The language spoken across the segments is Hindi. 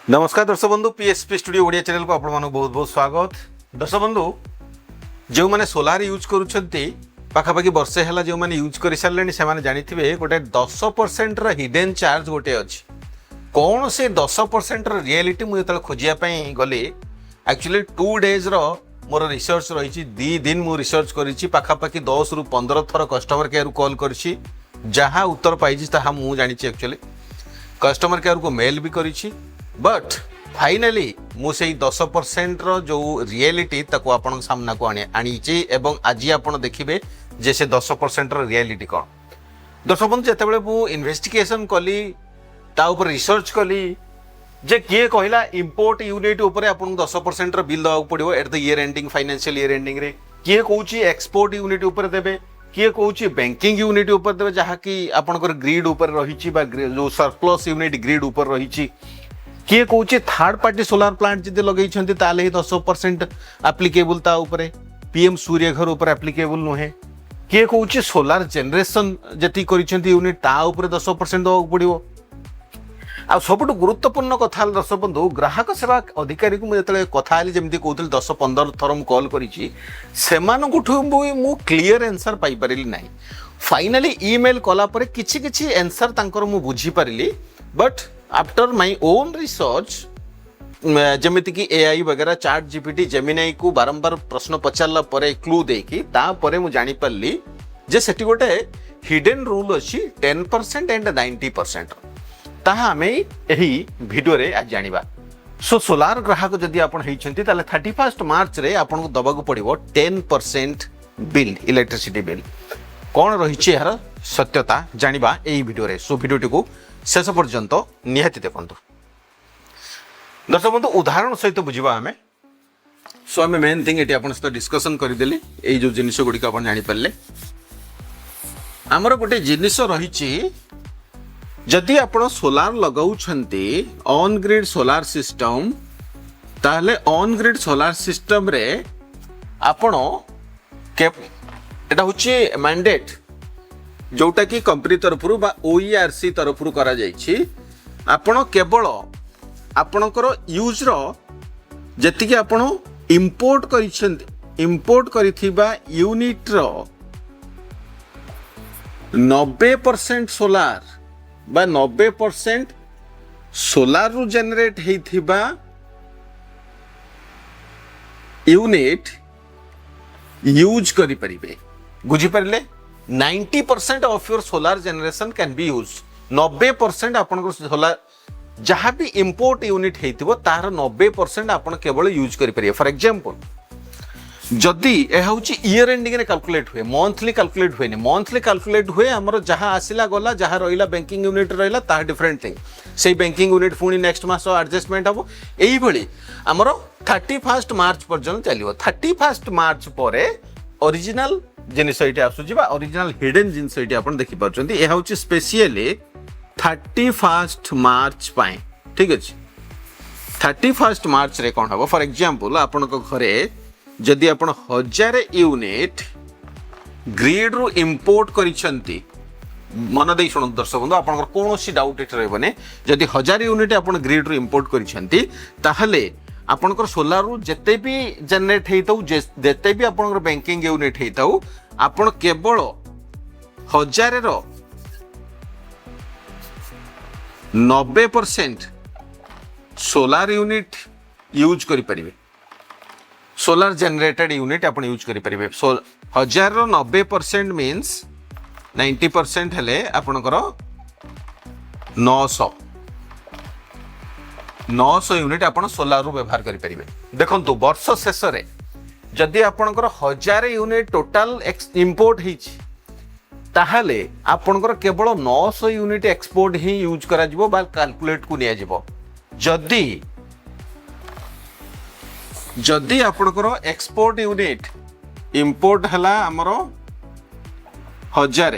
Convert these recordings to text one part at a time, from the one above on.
नमस्कार दर्शक बंधु पीएसपी स्टूडियो ओडिया चैनल को आपण मानक बहुत बहुत स्वागत। दर्शक बंधु जो मैंने सोलार यूज करुछंती पाखापाखि वर्षे है जो मैंने यूज कर सारे से जानी गोटे 10% हिडन चार्ज गोटे अच्छी कौन से 10% रियलिटी मुझे जो खोजापी गली एक्चुअली 2 days मोर रिसर्च रही 2 दिन मु रिसर्च करी पाखापाखि 10 ରୁ 15 थर कस्टमर केयर कॉल करी जहाँ उत्तर पाई मुझे जानी एक्चुअली कस्टमर केयर को मेल भी करी बट फाइनाली मुझे 10% जो रियलिटी ताको आपण सामना को आनी एवं आज आप देखिए जे से 10% रियलिटी कौन। दर्शक बंधु जिते मु इन्वेस्टिगेशन कली ता रिसर्च कली जे किए कहला इंपोर्ट यूनिट उपर आपन 10% बिल दवा पड़ो at the year ending financial year ending रे किए कहूँ एक्सपोर्ट यूनिट उपर देबे किए कहूँ बैंकिंग यूनिट उपर देबे जहाँ कि आपनकर ग्रिड उपर रही जो सरप्लस यूनिट ग्रिड उपर रही किए कहूँ थर्ड पार्टी सोलार प्लांट जब लगे 10% आप्लिकेबल ता उपरे पीएम सूर्य घर उपर आप्लिकेबल नुहे किए कहूँ सोलार जनरेशन जी कर यूनिट ता उपरे 10% दवा पड़ो आ सब गुरुत्वपूर्ण कथा दर्शक बंधु ग्राहक सेवा अधिकारी को मुझे कथा जमी कहते 10-15 थर मु कॉल करी मु क्लीयर आंसर पाई पारिली ना फाइनाली ईमेल कला किछि किछि आंसर तांकर मु बुझी पारिली but after my own research जमिति कि एआई वगैरह चैट जीपीटी जेमिनाई को बारंबार प्रश्न पचारला परे क्लू देकी ता परे मु जानि पारली जे सेठी गोटे हिडन रूल अछि 10% एंड 90% ताहा आमे एही वीडियो रे आज जानिबा। सो सोलार ग्राहक जदि आपण हेइछंती ताले 31 मार्च रे आपण को दबागु पड़िबो 10% बिल इलेक्ट्रिसिटी बिल कौन रही यार सत्यता जानिबा एही वीडियो रे। सो वीडियोटी को शेष पर्यंत निहाती देखंतु। दर्शक बंधु उदाहरण सहित बुझिबा आमे सो आमे मेन थिंग एटी आपण सहित डिस्कशन करिदेली एई जो जिनिस गुडी आपण जानि परले हमर गोटे जिनिस रहिछि जदि आपण सोलार लगाउछंती ऑन ग्रिड सोलार सिस्टम ताहले ऑन ग्रिड सोलार सिस्टम रे आपण के एटा होछि मैंडेट जोटा कि कंपनी तरफ बा ओईआरसी तरफ करा जाइछि आपण केवल आपणकर यूज रो जति आपण इंपोर्ट करिछंती इंपोर्ट करिथिबा यूनिट रो 90% सोलार बा 90% सोलार रु जनरेट हेथिबा यूनिट यूज करि परिबे बुझी परले 90% of your solar generation can be use 90% आपन सोलार जहाँ भी इंपोर्ट यूनिट हेथिबो तार 90% आपन केवल यूज करि परिबे। फॉर एग्जांपल जदि ए होची ईयर एंडिंग रे कैलकुलेट हुए मंथली कैलकुलेट हुए मंथली कैलकुलेट हुए हमर जहाँ आसिला गला जहाँ रहिला बैंकिंग यूनिट रहिला ता डिफरेंट थिंग से बैंकिंग यूनिट पुणी नेक्स्ट मास एडजस्टमेंट हबो एई भली हमर 31 मार्च पर्यंत चलियो 31 मार्च परे ओरिजिनल जिनिस एटी आसुची बा ओरिजिनल हिडन जिनिस एटी आपण देखि परछंती ए होची स्पेशली 31 मार्च पाए ठीक अछि 31 मार्च रे कोन हबो फॉर एग्जांपल आपण को घरे जदि आपण 1000 यूनिट ग्रिड रु इंपोर्ट करिसंती मन दे सुन दर्शक बंधु आपण कौन सी डाउट एट रहबने जदि 1000 यूनिट आपण ग्रिड रु इंपोर्ट करिसंती ताहले आपनकर सोलार रु जते भी जनरेट हेताउ जते भी आपनकर बैंकिंग यूनिट हेताउ आपण केवल 1000 रो 90% सोलार यूनिट यूज करि परिबे सोलार जनरेटेड यूनिट आपण यूज करि परिबे। सो 1000 रो 90% मींस 90% हेले आपनकर 900 यूनिट आपण सोलार रो व्यवहार करि परिबे। देखंतु वर्ष शेष रे जदि आपनकर 1000 यूनिट टोटल इंपोर्ट हिची ताहले आपनकर केवल 900 यूनिट एक्सपोर्ट ही यूज करा जिवो बा कैलकुलेट को निया जिवो जदि आपनकर एक्सपोर्ट यूनिट इंपोर्ट हला हमरो 1000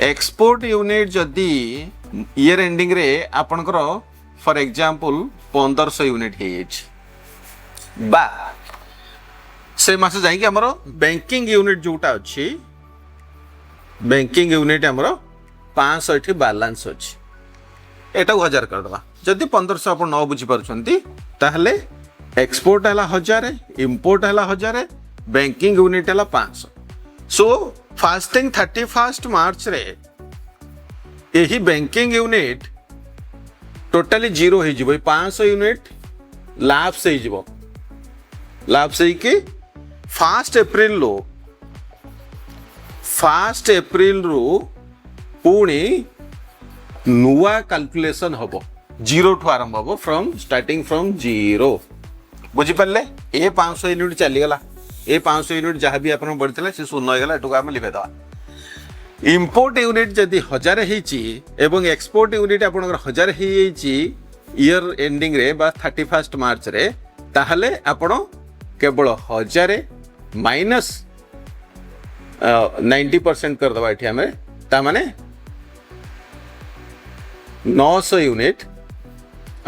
एक्सपोर्ट यूनिट जदि ईयर एंडिंग रे आपनकर फॉर एग्जांपल 1500 यूनिट हे बा से मास जाई कि हमरो बैंकिंग यूनिट जोटा अछि बैंकिंग यूनिट हमरो 500 बैलेंस अछि एटा 1000 करदवा जदि 1500 आपण न बुझी पारुछंती ताहले एक्सपोर्ट हला 1000 इंपोर्ट हला 1000 बैंकिंग यूनिट हला 500 सो फास्टिंग 31 मार्च रे यही बैंकिंग यूनिट टोटली 0 हो जिवो 500 यूनिट लाभ से जिवो लाभ से कि 1 एप्रिल रू पुणी नुआ कैलकुलेशन हम 0 ठू आरंभ हम फ्रॉम स्टार्टिंग फ्रॉम 0 बुझी पारे ए 500 यूनिट चलीगला ए 500 यूनिट जहाँ भी आप बढ़ता से शून्य होगा एटू आम लिखेदवा इंपोर्ट यूनिट जदि 1000 एवं एक्सपोर्ट यूनिट आप 1000 ईयर एंडिंग रे बा 31 मार्च रे ताहले आपण केवल 1000 माइनस 90% करदवा एठी हमें ता माने 900 यूनिट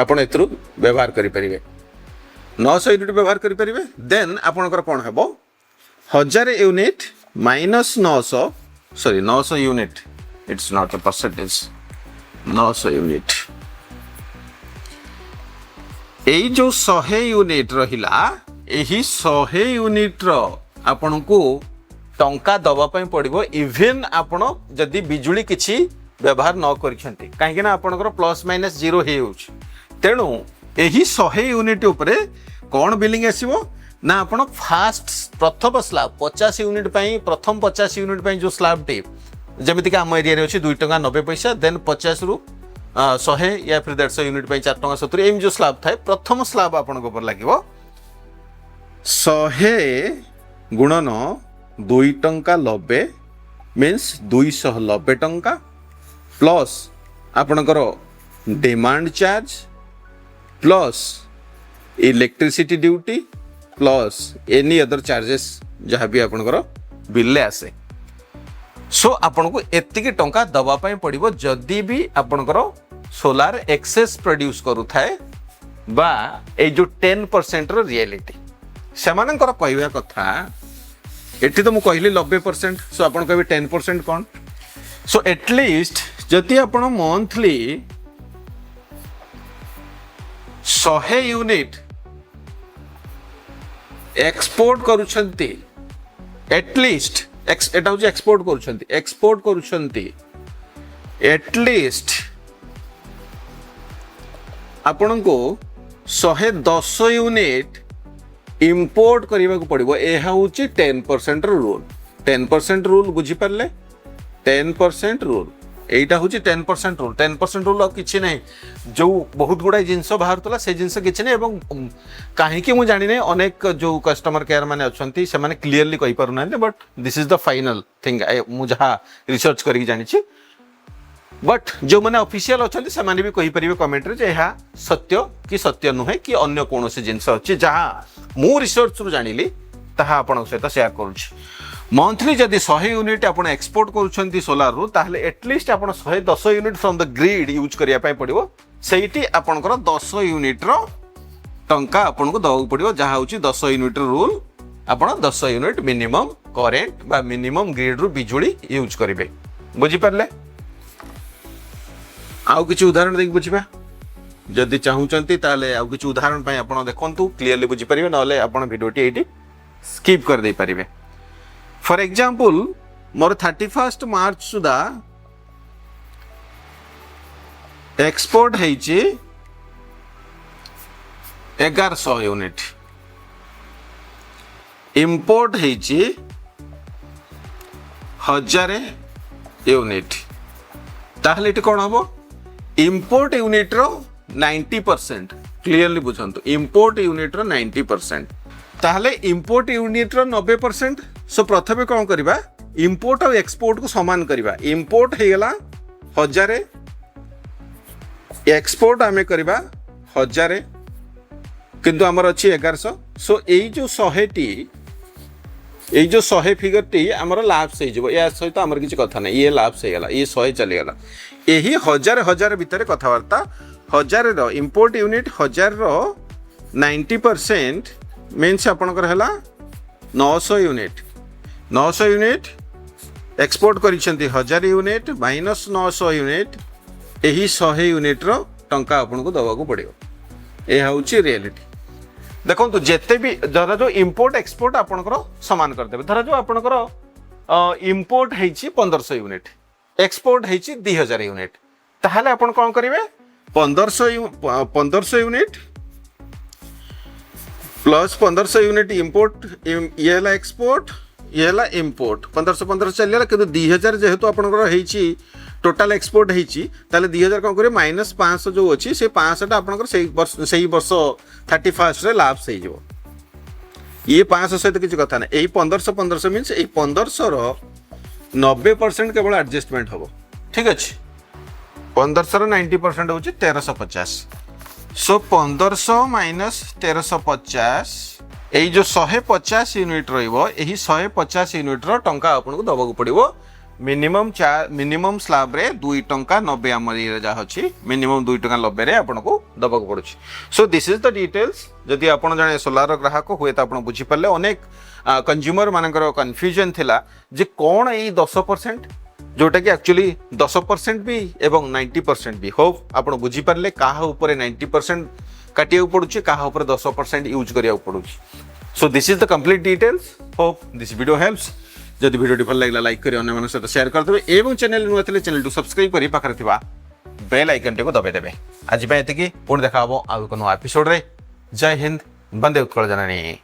आपण एथरु व्यवहार करि परिबे 900 यूनिट व्यवहार करि परिबे देन आपनकर कोन हेबो 1000 unit minus 900 unit it's not a percentage 900 unit एई जो 100 यूनिट रहिला एही 100 यूनिट रो आपनको टंका दबा पई पड़िबो इवन आपण जदी बिजुली किछि व्यवहार न करिसेंती काहे ना आपनकर प्लस माइनस 0 हे होछ तेणु एही 100 यूनिट उपरे कोन बिलिंग आसीबो ना आपण फास्ट प्रथम स्लैब 50 यूनिट पई प्रथम 50 यूनिट पई जो स्लैब टे जेमिति कि हम एरिया रे अछि 2 टका 90 पैसा देन 50 रु 100 या फिर 150 यूनिट पई 4 टका 70 एम जो स्लैब थाए प्रथम स्लैब आपण को ऊपर लागिवो 100 गुणन 2 टका 90 मींस 290 टका प्लस आपणकर demand charge plus electricity duty plus any other charges जहाँ भी आपणकर बिल आसे सो आपन को एतिकी टंका दबा पई पड़िबो जदी भी आपणकर सोलार एक्सेस प्रोड्यूस करू थाए बा ए जो 10% रो रियलिटी सेमानकर कहवा कथा एठी तो मु कहली 90% सो आपन कहबे 10% कोन सो एटलीस्ट जदि आपण मंथली 100 यूनिट एक्सपोर्ट करूछंती एटलीस्ट एटा हो एक्सपोर्ट करूछंती एटलीस्ट आपण को 110 यूनिट इंपोर्ट करने को पड़ो यह हूँ 10% रूल 10% रूल बुझी पारे 10% रूल एटा हूँ 10% रूल 10% रूल किसी ना जो बहुत गुड़ा जिनस बाहर से जिनस किसी ना कहीं मुझे जानी ना अनेक जो कस्टमर केयर मैंने अच्छा से मैंने क्लीयरली कही पार ना but this is the final thing मुझे जहाँ रिसर्च करके जानी बट जो मैंने ऑफिशियल अच्छा से मैंने भी कहीपर कमेंट रे यह सत्य कि सत्य नुहे कि अन्य कौन जिनस अच्छी जहाँ मु रिसर्च रू जानी ताहा आपन सहित शेयर करुछि मंथली जदि 100 यूनिट आप एक्सपोर्ट करुछंती सोलार रू ताहले एटलीस्ट आप 110 unit from the grid use करिया पय पड़िबो सेठी आपनकर 10 यूनिट रो टंका आपन को दउ पड़िबो जहाँ होछि 10 यूनिट रूल आपन 10 यूनिट मिनिमम करेंट बा मिनिमम ग्रिड रू बिजुली यूज करिवे बुझी परले आउ किछि उदाहरण देख बुझिबा जदि चाहूचंती ताले आउ किछि उदाहरण पय आपन देखंतु क्लियरली बुझी परिबे नले आपन वीडियोटी एटी स्किप कर दे परिबे फॉर एग्जांपल मोर 31 मार्च सुधा एक्सपोर्ट हेछि 1100 यूनिट इंपोर्ट हेछि 1000 यूनिट ताहले इट कोन हबो इंपोर्ट यूनिट रो 90% क्लियरली बुझंतु इंपोर्ट यूनिट रो 90% ताहले इंपोर्ट यूनिट रो 90% सो प्रथमे कौन करबा इंपोर्ट और एक्सपोर्ट को समान करबा इंपोर्ट हे गला 1000 एक्सपोर्ट आमे करबा 1000 किंतु हमर अछि 1100 सो एई जो 100 टी एई जो 100 फिगर टी हमर लाभ से जबो या सहित हमर किछ कथा नै ये लाभ से गला ये 100 चली गला एही 1000 भीतर कथावार्ता 1000 रो इंपोर्ट यूनिट 1000 रो 90% मीन्स आपनकर हला 900 यूनिट एक्सपोर्ट करिसेंती 1000 यूनिट माइनस 900 यूनिट यही 100 यूनिट रो टंका आपको दवाक पड़ो। यह हूँ रियलिटी। देखो जिते भी धर जो इम्पोर्ट एक्सपोर्ट आपंकर सामान करदे, धर जो आपंकर इम्पोर्ट है 1500 यूनिट, एक्सपोर्ट है 2000 यूनिट, ताहले आपण कौन करेंगे 1500 यूनिट प्लस 1500 यूनिट इम्पोर्ट, ये है एक्सपोर्ट, ये है इम्पोर्ट। 1500 चलिए कि 2000 जेहेतु आपंकर टोटाल एक्सपोर्ट होती 2000 कौन करेंगे माइनस 500 जो अच्छी से 500 आपंकर से वर्ष 31 लाप्स हो। ये 500 सहित किसी कथा ना, यही 1500 मीन्स यही 1500 90% केवल एडजस्टमेंट हम। ठीक अच्छे 1500 90% हूँ 1350। सो 1500 माइनस 1350 यही जो 150 यूनिट रही 150 यूनिट टंका आपको दबा पड़ो। मिनिमम स्लाब रे 2 टंका 90 आम जहाँ अच्छी मिनिमम 2 टंका 90 आपको दबा पड़े। सो दिस इज द डिटेल्स। जदि आप जड़े सोलार ग्राहक हुए तो आप बुझीपारे। अनेक कंज्यूमर मानकर कन्फ्यूजन थिला जे कौन यही 10% जोटा कि एक्चुअली 10% भी एवं 90% भी। होप आप बुझीपारे क्या 90% काटिया पड़ुची, क्या 10% यूज करिया पड़ुची। So this is the complete details. Hope this video helps. जदि वीडियो भल लगे लाइक करें, अन्य सहित शेयर करदे और चैनल नुआ थे चैनल सब्सक्राइब कर पाखे बेल आइकन टी दबाइदेवे। आज ये पुणी देखा आउ एक नुआ एपिसोड रे। जय हिंद, वंदे उत्कल जननी।